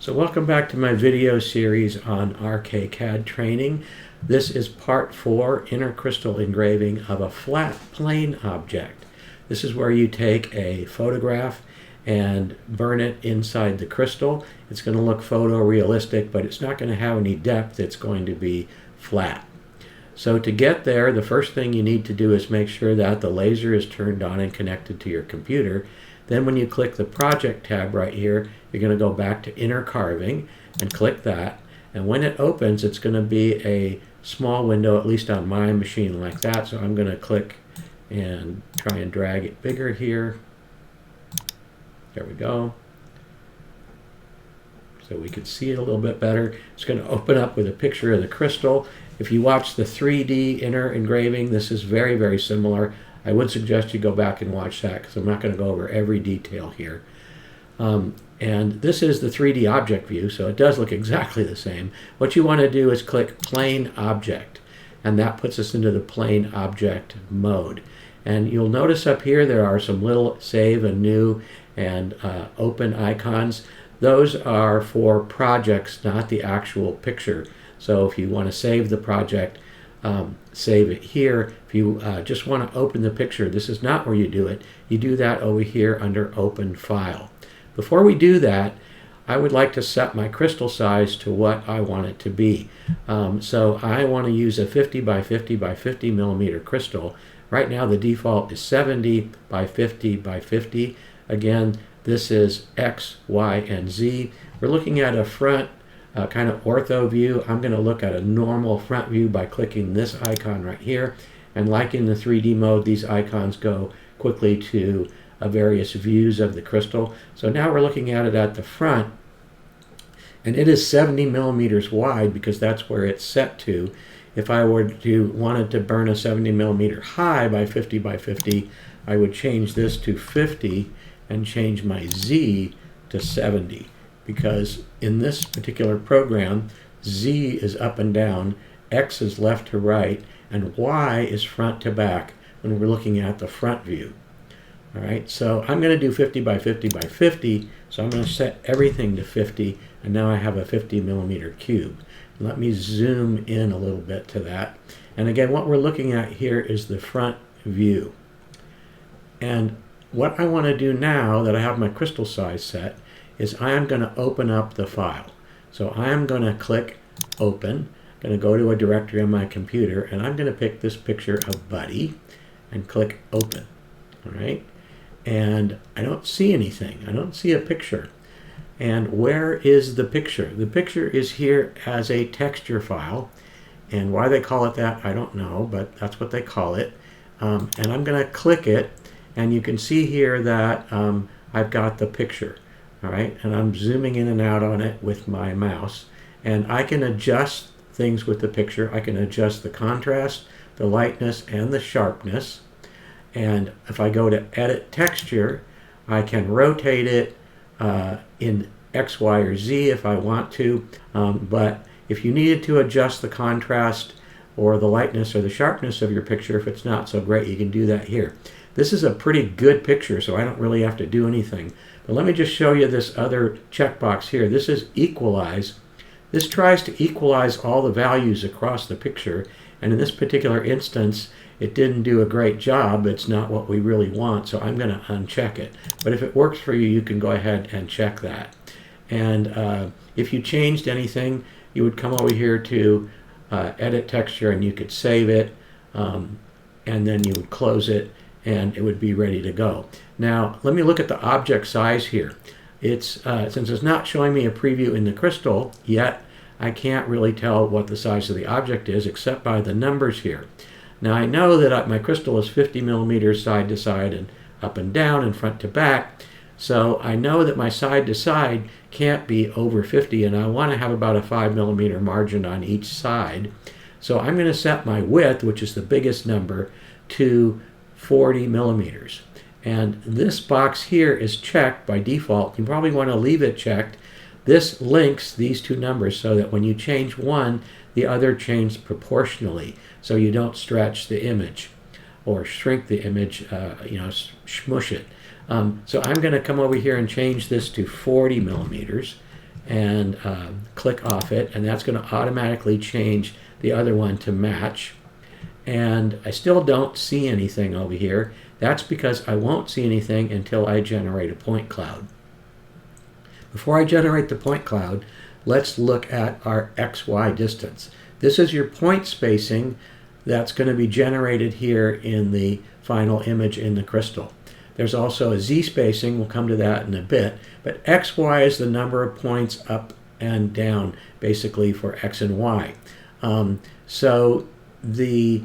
So welcome back to my video series on RK-CAD training. This is part 4, Inner Crystal Engraving of a flat plane object. This is where you take a photograph and burn it inside the crystal. It's going to look photorealistic, but it's not going to have any depth. It's going to be flat. So to get there, the first thing you need to do is make sure that the laser is turned on and connected to your computer. Then when you click the Project tab right here, you're going to go back to Inner Carving and click that. And when it opens, it's going to be a small window, at least on my machine, like that. So I'm going to click and try and drag it bigger here. There we go. So we could see it a little bit better. It's going to open up with a picture of the crystal. If you watch the 3D inner engraving, this is very, very similar. I would suggest you go back and watch that because I'm not going to go over every detail here. And this is the 3D object view, so it does look exactly the same. What you want to do is click Plane Object, and that puts us into the Plane Object mode. And you'll notice up here there are some little Save and New and Open icons. Those are for projects, not the actual picture. So if you want to save the project, save it here. If you just want to open the picture, this is not where you do it. You do that over here under Open File. Before we do that, I would like to set my crystal size to what I want it to be. So I want to use a 50 by 50 by 50 millimeter crystal. Right now the default is 70 by 50 by 50. Again, this is X, Y, and Z. We're looking at a front kind of ortho view. I'm going to look at a normal front view by clicking this icon right here. And like in the 3D mode, these icons go quickly to various views of the crystal. So now we're looking at it at the front, and it is 70 millimeters wide because that's where it's set to. If I were to wanted to burn a 70 millimeter high by 50 by 50, I would change this to 50 and change my Z to 70, because in this particular program, Z is up and down, X is left to right, and Y is front to back when we're looking at the front view. All right, so I'm going to do 50 by 50 by 50, so I'm going to set everything to 50, and now I have a 50 millimeter cube. Let me zoom in a little bit to that. And again, what we're looking at here is the front view. And what I want to do now that I have my crystal size set is I am going to open up the file. So I am going to click Open. I'm going to go to a directory on my computer, and I'm going to pick this picture of Buddy and click Open. All right. And I don't see anything. I don't see a picture. And where is the picture? The picture is here as a texture file. And why they call it that, I don't know, but that's what they call it. And I'm going to click it, and you can see here that I've got the picture. All right, and I'm zooming in and out on it with my mouse. And I can adjust things with the picture. I can adjust the contrast, the lightness, and the sharpness. And if I go to Edit Texture, I can rotate it in X, Y, or Z if I want to. But if you needed to adjust the contrast or the lightness or the sharpness of your picture, if it's not so great, you can do that here. This is a pretty good picture, so I don't really have to do anything. But let me just show you this other checkbox here. This is Equalize. This tries to equalize all the values across the picture. And in this particular instance, it didn't do a great job. It's not what we really want, so I'm going to uncheck it. But if it works for you, you can go ahead and check that. And if you changed anything, you would come over here to Edit Texture, and you could save it, and then you would close it, and it would be ready to go. Now, let me look at the object size here. It's since it's not showing me a preview in the crystal yet, I can't really tell what the size of the object is except by the numbers here. Now I know that my crystal is 50 millimeters side to side and up and down and front to back, so I know that my side to side can't be over 50, and I want to have about a 5 millimeter margin on each side. So I'm going to set my width, which is the biggest number, to 40 millimeters. And this box here is checked by default. You probably want to leave it checked. This links these two numbers so that when you change one, the other changes proportionally, so you don't stretch the image or shrink the image, smush it. So I'm going to come over here and change this to 40 millimeters, and click off it, and that's going to automatically change the other one to match. And I still don't see anything over here. That's because I won't see anything until I generate a point cloud. Before I generate the point cloud, let's look at our XY distance. This is your point spacing that's going to be generated here in the final image in the crystal. There's also a Z spacing, we'll come to that in a bit, but XY is the number of points up and down, basically for X and Y. So the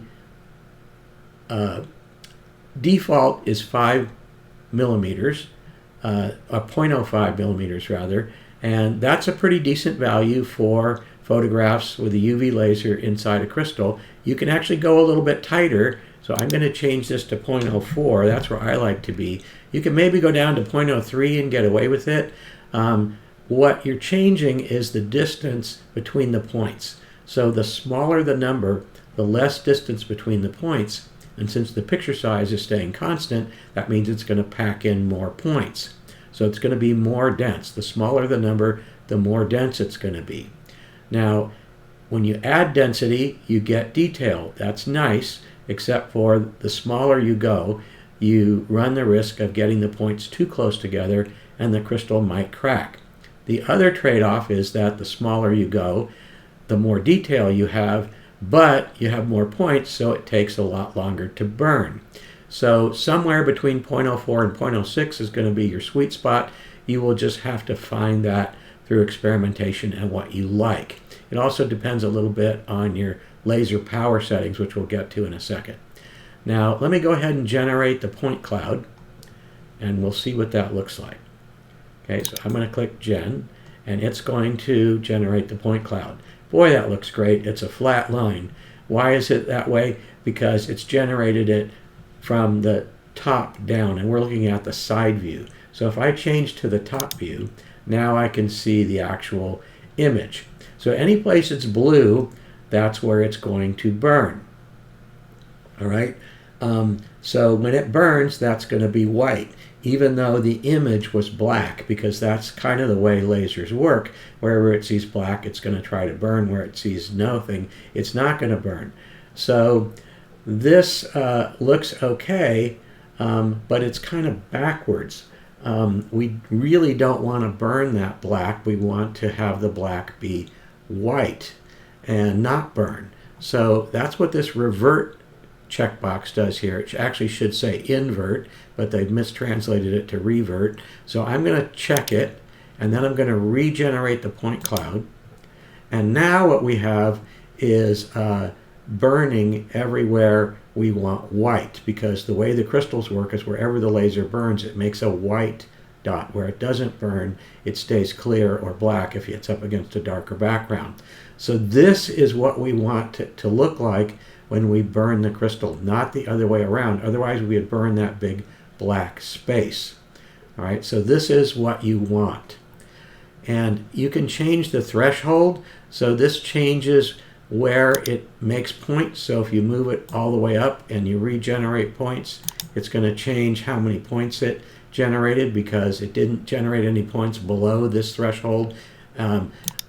default is 5 millimeters, 0.05 millimeters rather, and that's a pretty decent value for photographs with a UV laser inside a crystal. You can actually go a little bit tighter, so I'm going to change this to 0.04. That's where I like to be. You can maybe go down to 0.03 and get away with it. What you're changing is the distance between the points. So the smaller the number, the less distance between the points. And since the picture size is staying constant, that means it's going to pack in more points. So it's going to be more dense. The smaller the number, the more dense it's going to be. Now, when you add density, you get detail. That's nice, except for the smaller you go, you run the risk of getting the points too close together and the crystal might crack. The other trade-off is that the smaller you go, the more detail you have, but you have more points, so it takes a lot longer to burn. So somewhere between 0.04 and 0.06 is going to be your sweet spot. You will just have to find that through experimentation and what you like. It also depends a little bit on your laser power settings, which we'll get to in a second. Now, let me go ahead and generate the point cloud, and we'll see what that looks like. Okay, so I'm going to click Gen, and it's going to generate the point cloud. Boy, that looks great. It's a flat line. Why is it that way? Because it's generated it from the top down, and we're looking at the side view. So if I change to the top view, now I can see the actual image. So any place it's blue, that's where it's going to burn. All right? So when it burns, that's going to be white, even though the image was black, because that's kind of the way lasers work. Wherever it sees black, it's going to try to burn. Where it sees nothing, it's not going to burn. So this looks okay, but it's kind of backwards. We really don't want to burn that black. We want to have the black be white and not burn. So that's what this revert checkbox does here. It actually should say invert, but they've mistranslated it to revert. So I'm going to check it, and then I'm going to regenerate the point cloud. And now what we have is burning everywhere we want white, because the way the crystals work is wherever the laser burns, it makes a white dot. Where it doesn't burn, it stays clear or black if it's up against a darker background. So this is what we want to look like when we burn the crystal, not the other way around. Otherwise, we would burn that big black space. All right, so this is what you want. And you can change the threshold. So this changes where it makes points. So if you move it all the way up and you regenerate points, it's going to change how many points it generated, because it didn't generate any points below this threshold.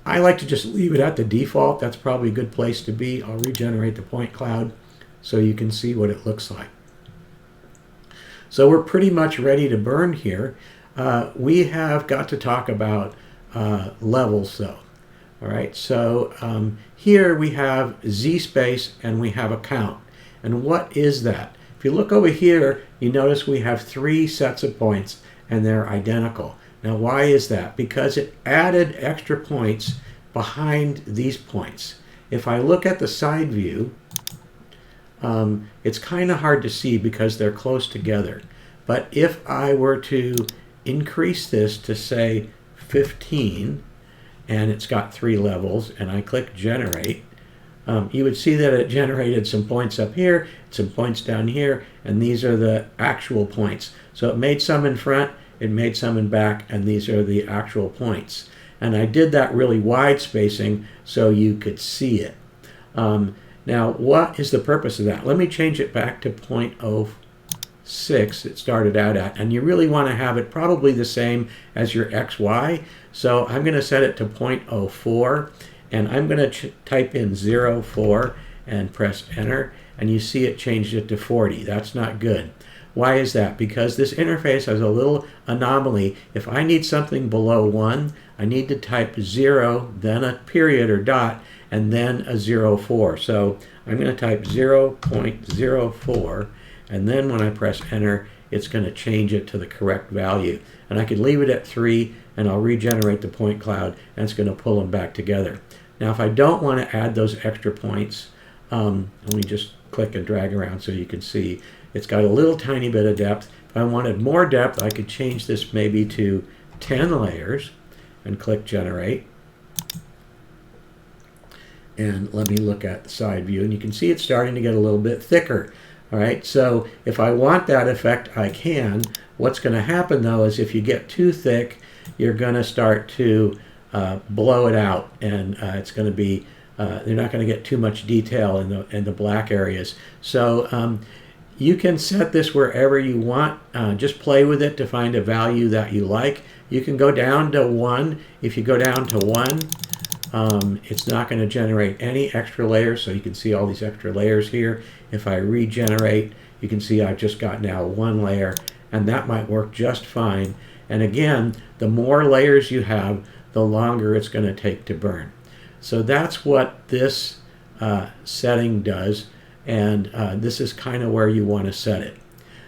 I like to just leave it at the default. That's probably a good place to be. I'll regenerate the point cloud so you can see what it looks like. So we're pretty much ready to burn here. We have got to talk about levels though. All right, so here we have Z space and we have a count. And what is that? If you look over here, you notice we have 3 sets of points and they're identical. Now why is that? Because it added extra points behind these points. If I look at the side view, it's kind of hard to see because they're close together. But if I were to increase this to say 15, and it's got 3 levels, and I click generate, you would see that it generated some points up here, some points down here, and these are the actual points. So it made some in front, it made some in back, and these are the actual points. And I did that really wide spacing so you could see it. Now, what is the purpose of that? Let me change it back to 0.05. 0.06 it started out at, and you really want to have it probably the same as your XY. So I'm going to set it to 0.04, and I'm going to type in 0.4 and press enter, and you see it changed it to 40. That's not good. Why is that? Because this interface has a little anomaly. If I need something below 1, I need to type 0, then a period or dot, and then a 0.4. So I'm going to type 0.04, and then when I press enter, it's going to change it to the correct value. And I can leave it at 3, and I'll regenerate the point cloud, and it's going to pull them back together. Now, if I don't want to add those extra points, let me just click and drag around so you can see. It's got a little tiny bit of depth. If I wanted more depth, I could change this maybe to 10 layers and click generate. And let me look at the side view, and you can see it's starting to get a little bit thicker. All right, so if I want that effect, I can. What's going to happen though is if you get too thick, you're going to start to blow it out, and it's going to be you're not going to get too much detail in the black areas. So you can set this wherever you want. Just play with it to find a value that you like. You can go down to 1. If you go down to 1, it's not going to generate any extra layers, so you can see all these extra layers here. If I regenerate, you can see I've just got now 1 layer, and that might work just fine. And again, the more layers you have, the longer it's going to take to burn. So that's what this setting does, and this is kind of where you want to set it.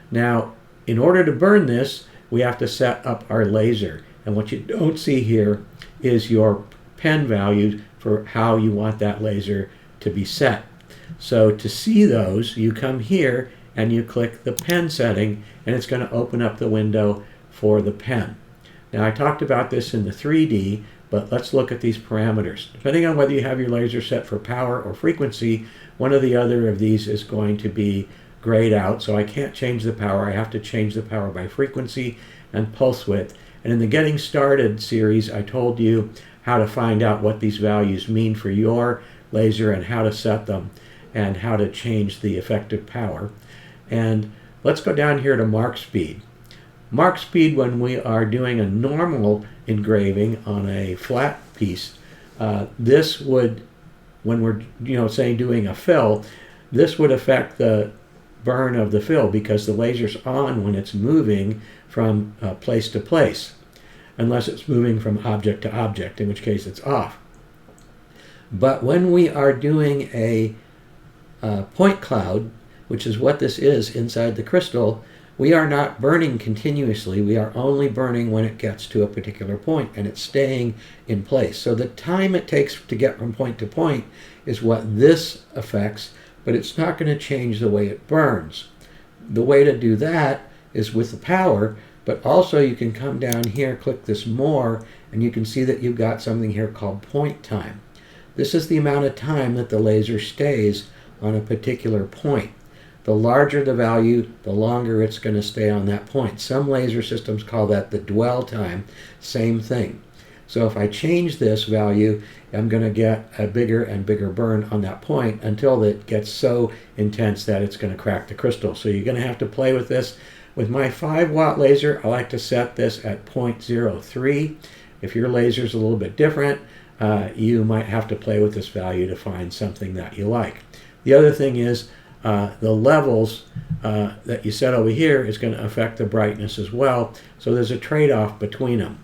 Now, in order to burn this, we have to set up our laser, and what you don't see here is your pen value for how you want that laser to be set. So to see those, you come here and you click the pen setting, and it's going to open up the window for the pen. Now, I talked about this in the 3D, but let's look at these parameters. Depending on whether you have your laser set for power or frequency, one or the other of these is going to be grayed out, so I can't change the power. I have to change the power by frequency and pulse width. And in the Getting Started series, I told you how to find out what these values mean for your laser and how to set them and how to change the effective power. And let's go down here to mark speed. Mark speed when we are doing a normal engraving on a flat piece. This would, when we're say doing a fill, this would affect the burn of the fill because the laser's on when it's moving from place to place, unless it's moving from object to object, in which case it's off. But when we are doing a point cloud, which is what this is inside the crystal, we are not burning continuously. We are only burning when it gets to a particular point, and it's staying in place. So the time it takes to get from point to point is what this affects, but it's not going to change the way it burns. The way to do that is with the power, but also you can come down here, click this more, and you can see that you've got something here called point time. This is the amount of time that the laser stays on a particular point. The larger the value, the longer it's going to stay on that point. Some laser systems call that the dwell time. Same thing. So if I change this value, I'm going to get a bigger and bigger burn on that point until it gets so intense that it's going to crack the crystal. So you're going to have to play with this. With my 5-watt laser, I like to set this at 0.03. If your laser is a little bit different, you might have to play with this value to find something that you like. The other thing is, the levels that you set over here is going to affect the brightness as well. So there's a trade-off between them.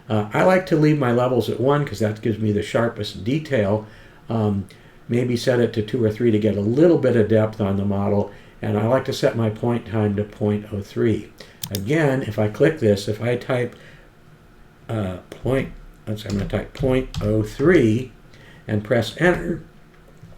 I like to leave my levels at 1 because that gives me the sharpest detail. Maybe set it to 2 or 3 to get a little bit of depth on the model. And I like to set my point time to 0.03. Again, if I click this, if I type I'm going to type 0.03 and press enter,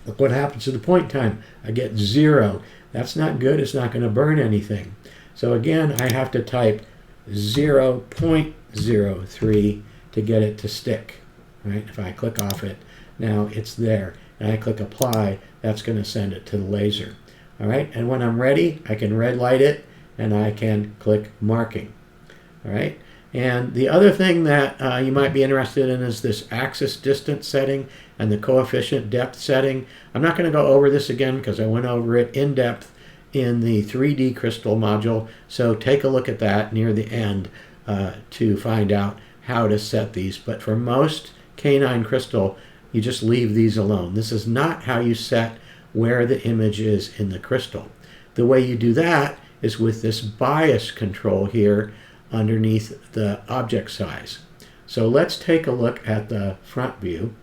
look what happens to the point time. I get 0. That's not good. It's not going to burn anything. So again, I have to type 0.03 to get it to stick. Right? If I click off it, now it's there. And I click apply, that's going to send it to the laser. All right? And when I'm ready, I can red light it and I can click marking. All right? And the other thing that you might be interested in is this axis distance setting and the coefficient depth setting. I'm not going to go over this again because I went over it in depth in the 3D crystal module, so take a look at that near the end to find out how to set these. But for most canine crystal, you just leave these alone. This is not how you set where the image is in the crystal. The way you do that is with this bias control here underneath the object size. So let's take a look at the front view,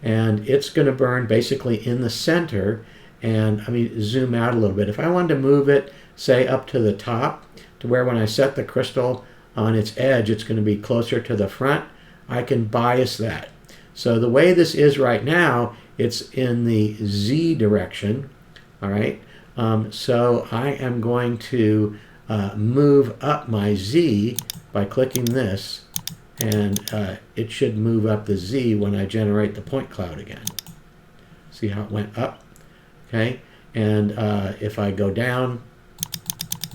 and it's going to burn basically in the center. And let me zoom out a little bit. If I wanted to move it, say up to the top, to where when I set the crystal on its edge, it's going to be closer to the front, I can bias that. So the way this is right now, it's in the Z direction, all right? So I am going to move up my Z by clicking this, and it should move up the Z when I generate the point cloud again. See how it went up? Okay, and if I go down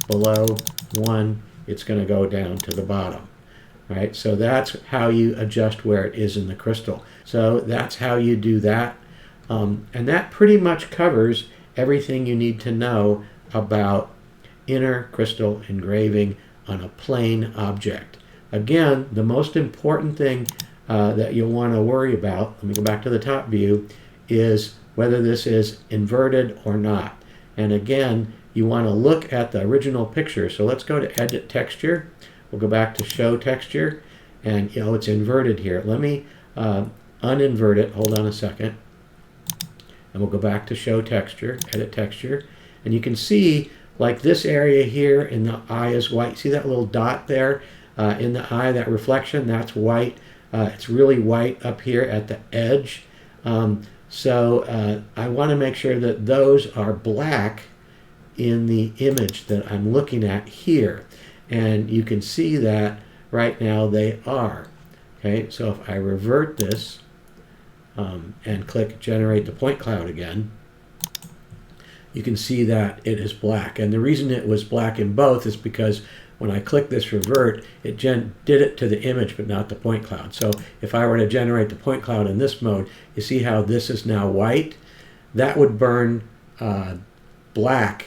below 1, it's going to go down to the bottom. Right, so that's how you adjust where it is in the crystal. So that's how you do that. And that pretty much covers everything you need to know about inner crystal engraving on a plane object. Again, the most important thing that you'll want to worry about, let me go back to the top view, is whether this is inverted or not. And again, you want to look at the original picture. So let's go to Edit Texture. We'll go back to Show Texture, and it's inverted here. Let me uninvert it. Hold on a second. And we'll go back to Show Texture, Edit Texture. And you can see, like this area here in the eye is white. See that little dot there in the eye, that reflection? That's white. It's really white up here at the edge. So I want to make sure that those are black in the image that I'm looking at here. And you can see that right now they are. Okay, so if I revert this and click Generate the Point Cloud again, you can see that it is black. And the reason it was black in both is because when I click this revert, it did it to the image but not the point cloud. So if I were to generate the point cloud in this mode, you see how this is now white? That would burn black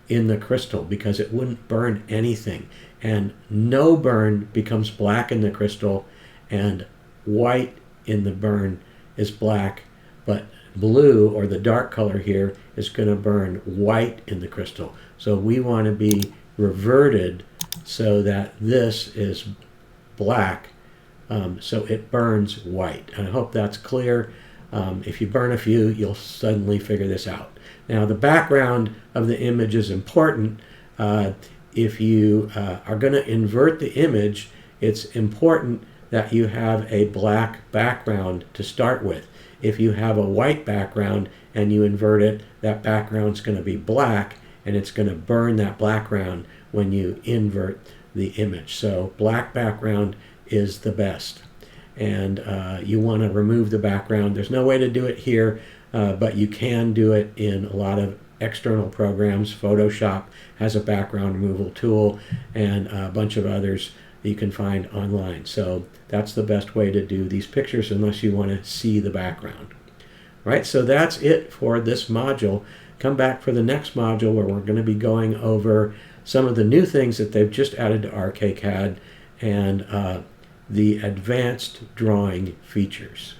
in the crystal because it wouldn't burn anything. And no burn becomes black in the crystal, and white in the burn is black, but blue, or the dark color here, is going to burn white in the crystal. So we want to be reverted so that this is black, so it burns white. And I hope that's clear. If you burn a few, you'll suddenly figure this out. Now, the background of the image is important. If you are going to invert the image, it's important that you have a black background to start with. If you have a white background and you invert it, that background's going to be black, and it's going to burn that background when you invert the image. So black background is the best. And you want to remove the background. There's no way to do it here, but you can do it in a lot of external programs. Photoshop has a background removal tool, and a bunch of others that you can find online. So that's the best way to do these pictures unless you want to see the background. Right, so that's it for this module. Come back for the next module where we're going to be going over some of the new things that they've just added to RK-CAD and the advanced drawing features.